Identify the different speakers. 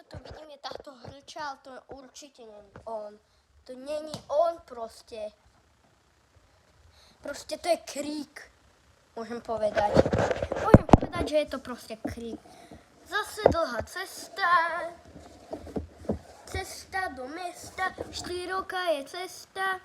Speaker 1: tu vidím, je táto hrča, ale to určite není on. To není on proste. Proste to je krík. Môžem povedať, že je to proste krík. Zase dlhá cesta. Cesta do mesta, 4 roka je cesta.